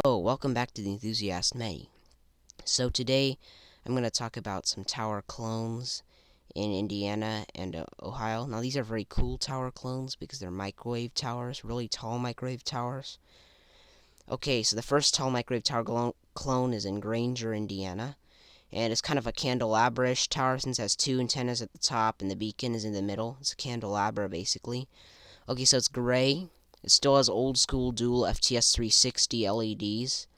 Hello, welcome back to the Enthusiast-Many. So today I'm going to talk about some tower clones in Indiana and Ohio. Now these are very cool tower clones because they're microwave towers, really tall microwave towers. Okay, so the first tall microwave tower clone is in Granger, Indiana. And it's kind of a candelabra-ish tower since it has two antennas at the top and the beacon is in the middle. It's a candelabra basically. Okay, so it's gray. It still has old school dual FTS 360 LEDs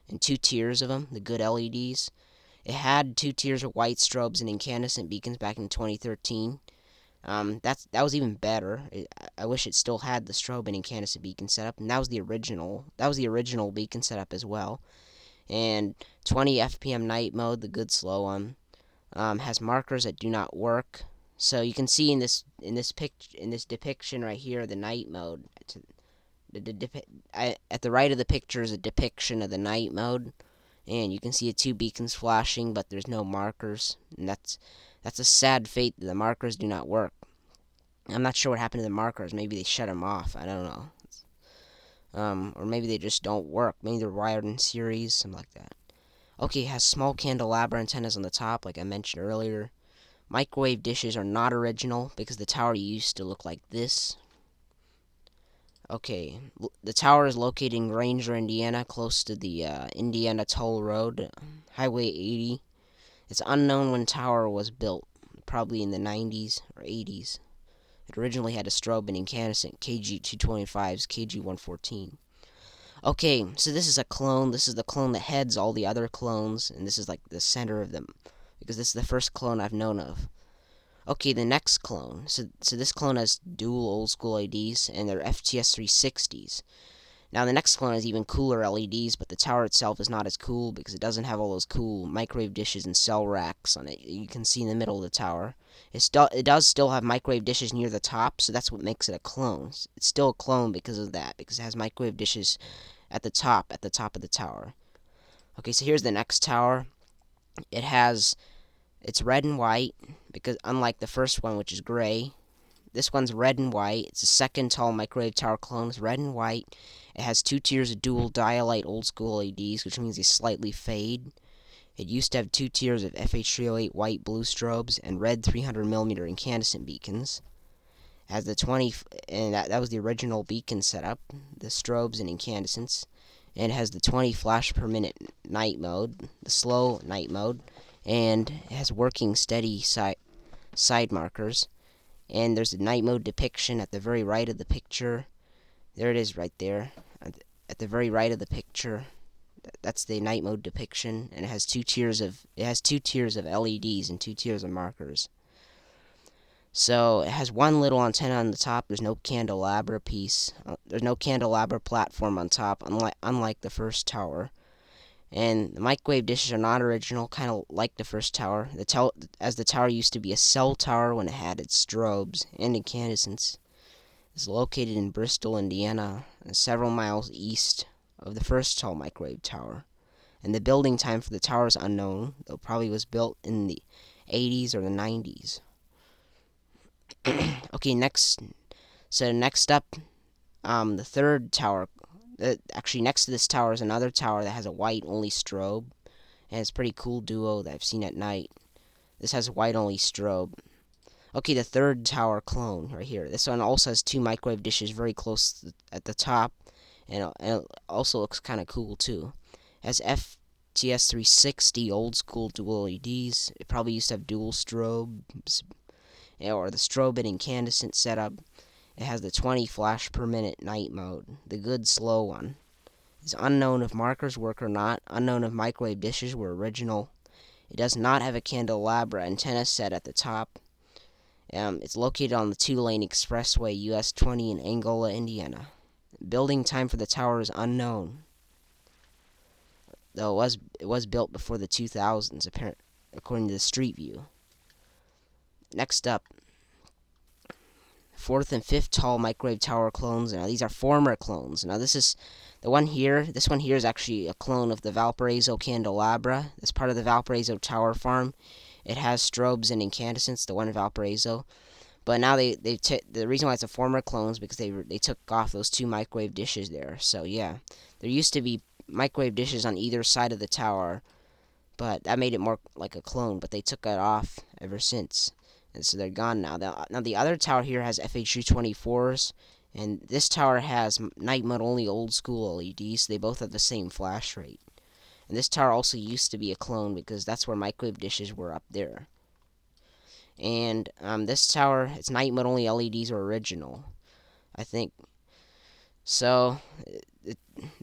and two tiers of them, the good LEDs. It had two tiers of white strobes and incandescent beacons back in 2013. That was even better. I wish it still had the strobe and incandescent beacon setup, and that was the original. That was the original beacon setup as well. And 20 FPM night mode, the good slow one, has markers that do not work. So you can see in this depiction right here, the night mode. At the right of the picture is a depiction of the night mode, and you can see the two beacons flashing, but there's no markers, and that's a sad fate. The markers do not work. I'm not sure what happened to the markers. Maybe they shut them off. I don't know. Or maybe they just don't work. Maybe they're wired in series, something like that. Okay, it has small candelabra antennas on the top, like I mentioned earlier. Microwave dishes are not original because the tower used to look like this. Okay, the tower is located in Granger, Indiana, close to the Indiana Toll Road, Highway 80. It's unknown when the tower was built, probably in the 90s or 80s. It originally had a strobe and incandescent KG225's KG114. Okay, so this is a clone. This is the clone that heads all the other clones, and this is like the center of them, because this is the first clone I've known of. Okay, the next clone. So this clone has dual old school LEDs, and they're FTS 360s. Now the next clone has even cooler LEDs, but the tower itself is not as cool because it doesn't have all those cool microwave dishes and cell racks on it. You can see in the middle of the tower. It does still have microwave dishes near the top, so that's what makes it a clone. It's still a clone because of that, because it has microwave dishes at the top of the tower. Okay, so here's the next tower. It's red and white, because unlike the first one, which is gray, this one's red and white. It's the second tall microwave tower clone. It's red and white. It has two tiers of dual dialight old school LEDs, which means they slightly fade. It used to have two tiers of FH308 white blue strobes and red 300mm incandescent beacons. It has the 20, and that was the original beacon setup, the strobes and incandescents. And it has the 20 flash per minute night mode, the slow night mode, and it has working steady side markers. And there's a night mode depiction at the very right of the picture. There it is right there. At the very right of the picture. That's the night mode depiction, and it has two tiers of LEDs and two tiers of markers. So it has one little antenna on the top. There's no candelabra piece. There's no candelabra platform on top, unlike the first tower. And the microwave dishes are not original, kind of like the first tower. As the tower used to be a cell tower when it had its strobes and incandescents. It's located in Bristol, Indiana, several miles east of the first tall microwave tower. And the building time for the tower is unknown, though it probably was built in the 80s or the 90s. Okay, next up, the third tower. Actually, next to this tower is another tower that has a white only strobe, and it's a pretty cool duo that I've seen at night. This has a white only strobe. Okay, the third tower clone right here. This one also has two microwave dishes very close at the top, and it also looks kind of cool too. It has FTS 360 old school dual LEDs. It probably used to have dual strobes, or the strobe and incandescent setup. It has the 20 flash per minute night mode, the good slow one. It's unknown if markers work or not, unknown if microwave dishes were original. It does not have a candelabra antenna set at the top. It's located on the two-lane expressway US 20 in Angola, Indiana. Building time for the tower is unknown, though it was built before the 2000s, according to the Street View. Next up, fourth and fifth tall microwave tower clones. Now these are former clones. Now this is the one here. This one here is actually a clone of the Valparaiso candelabra. That's part of the Valparaiso tower farm. It has strobes and incandescents, the one in Valparaiso. But now the reason why it's a former clone is because they took off those two microwave dishes there. So yeah, there used to be microwave dishes on either side of the tower, but that made it more like a clone. But they took it off ever since, and so they're gone now. Now the other tower here has FH224s, and this tower has night mode only old school LEDs. So they both have the same flash rate. And this tower also used to be a clone because that's where microwave dishes were up there. And this tower, its night mode only LEDs are original, I think. So the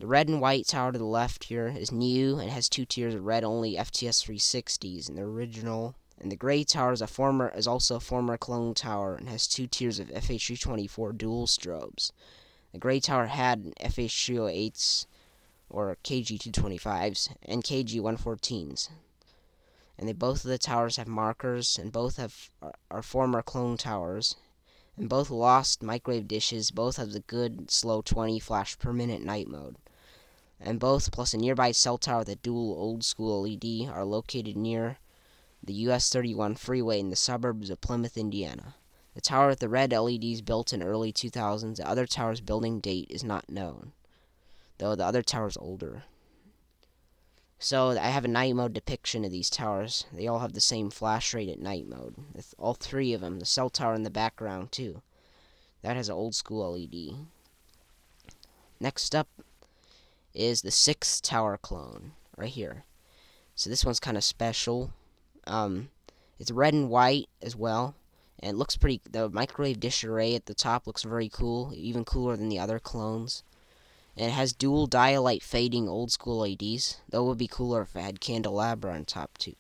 red and white tower to the left here is new and has 2 tiers of red only FTS 360s and the original. And the gray tower is also a former clone tower and has 2 tiers of FH324 dual strobes. The gray tower had FH308s or KG225s and KG114s. And both of the towers have markers, and both are former clone towers, and both lost microwave dishes. Both have the good slow 20 flash per minute night mode, and both plus a nearby cell tower with a dual old school LED are located near the US 31 freeway in the suburbs of Plymouth, Indiana. The tower with the red LEDs built in early 2000s. The other tower's building date is not known, though the other tower's older. So I have a night mode depiction of these towers. They all have the same flash rate at night mode. All three of them. The cell tower in the background too. That has an old school LED. Next up is the 6th tower clone right here. So this one's kind of special. It's red and white as well, and it looks pretty. The microwave dish array at the top looks very cool, even cooler than the other clones. And it has dual dialight fading old school LEDs. Though it would be cooler if it had candelabra on top too.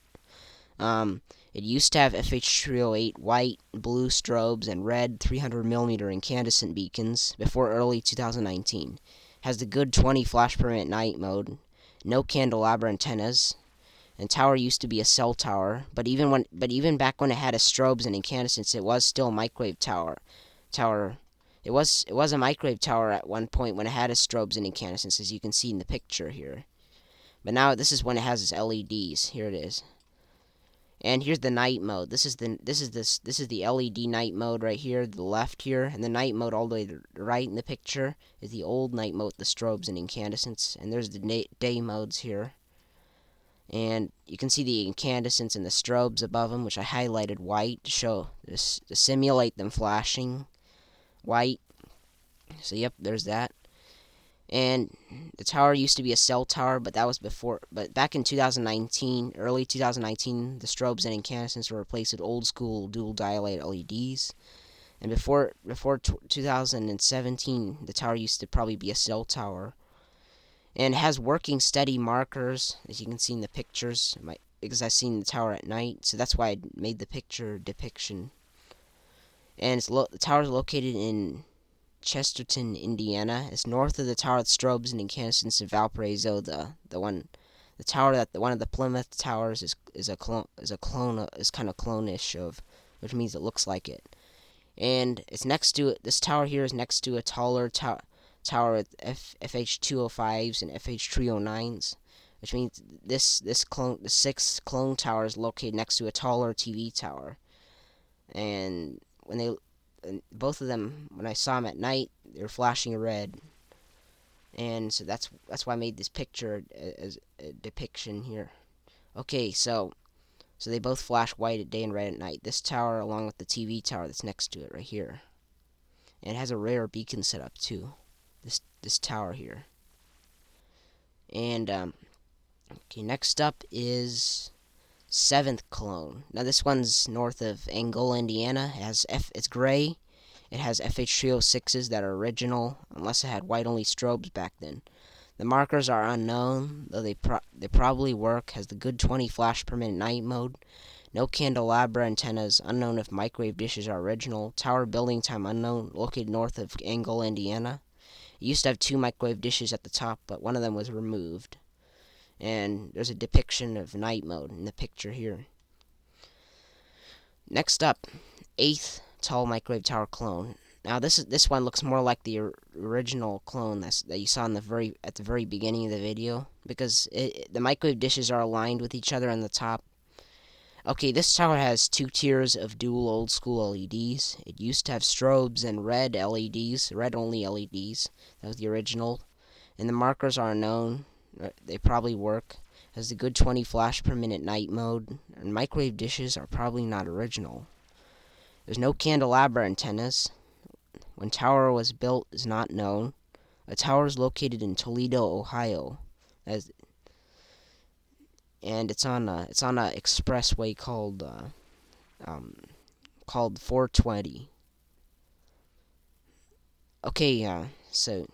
It used to have FH308 white, blue strobes and red 300mm incandescent beacons before early 2019. Has the good 20 flash per minute night mode, no candelabra antennas, and tower used to be a cell tower. But even back when it had a strobes and incandescents, it was still a microwave tower. It was a microwave tower at one point when it had its strobes and incandescents, as you can see in the picture here. But now this is when it has its LEDs. Here it is. And here's the night mode. This is the LED night mode right here, the left here, and the night mode all the way to the right in the picture is the old night mode, the strobes and incandescents. And there's the day modes here. And you can see the incandescents and the strobes above them, which I highlighted white to simulate them flashing white. So yep, there's that. And the tower used to be a cell tower, but that was before. But back in 2019, early 2019, the strobes and incandescents were replaced with old school dual diode LEDs. And before 2017, the tower used to probably be a cell tower. And it has working steady markers, as you can see in the pictures, because I've seen the tower at night, so that's why I made the picture depiction. And the tower is located in Chesterton, Indiana. It's north of the tower with strobes and incandescents in Valparaiso. The tower that one of the Plymouth towers is kind of clone-ish of, which means it looks like it. And it's next to it. This tower here is next to a taller tower with FH205s and FH309s, which means the 6th clone tower is located next to a taller TV tower. And both of them, when I saw them at night, they were flashing red. And so that's why I made this picture as a depiction here. Okay, so they both flash white at day and red at night. This tower, along with the TV tower that's next to it, right here, and it has a rare beacon set up too. This tower here. And okay, next up is 7th clone. Now this one's north of Angola, Indiana. It's gray. It has FH306s that are original, unless it had white only strobes back then. The markers are unknown, though they probably work. Has the good 20 flash per minute night mode. No candelabra antennas. Unknown if microwave dishes are original. Tower building time unknown. Located north of Angola, Indiana. It used to have 2 microwave dishes at the top, but one of them was removed. And there's a depiction of night mode in the picture here. Next up, 8th tall microwave tower clone. Now this one looks more like the original clone that you saw at the very beginning of the video, because the microwave dishes are aligned with each other on the top. Okay, this tower has 2 tiers of dual old school LEDs. It used to have strobes and red LEDs, red only LEDs. That was the original. And the markers are unknown. They probably work. Has the good 20 flash per minute night mode, and microwave dishes are probably not original. There's no candelabra antennas. When tower was built is not known. A tower is located in Toledo, Ohio, as and it's on a expressway um, called 420. Okay, so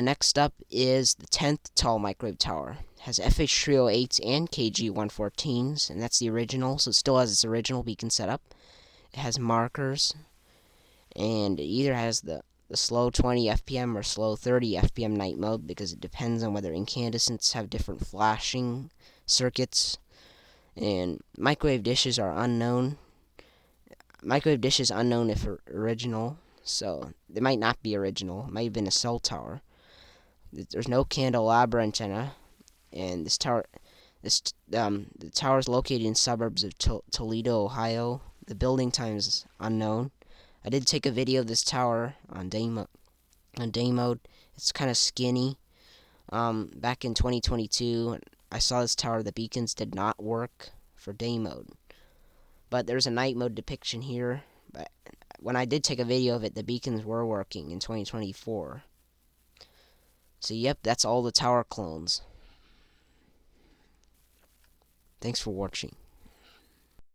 next up is the 10th tall microwave tower. It has FH308s and KG114s, and that's the original, so it still has its original beacon setup. It has markers, and it either has the slow 20 FPM or slow 30 FPM night mode, because it depends on whether incandescents have different flashing circuits. And microwave dishes are unknown. Microwave dish is unknown if original, so they might not be original. It might have been a cell tower. There's no candelabra antenna, and the tower is located in suburbs of Toledo, Ohio. The building time is unknown. I did take a video of this tower on day mode. It's kind of skinny. Back in 2022, I saw this tower. The beacons did not work for day mode, but there's a night mode depiction here. But when I did take a video of it, the beacons were working in 2024. So yep, that's all the tower clones. Thanks for watching.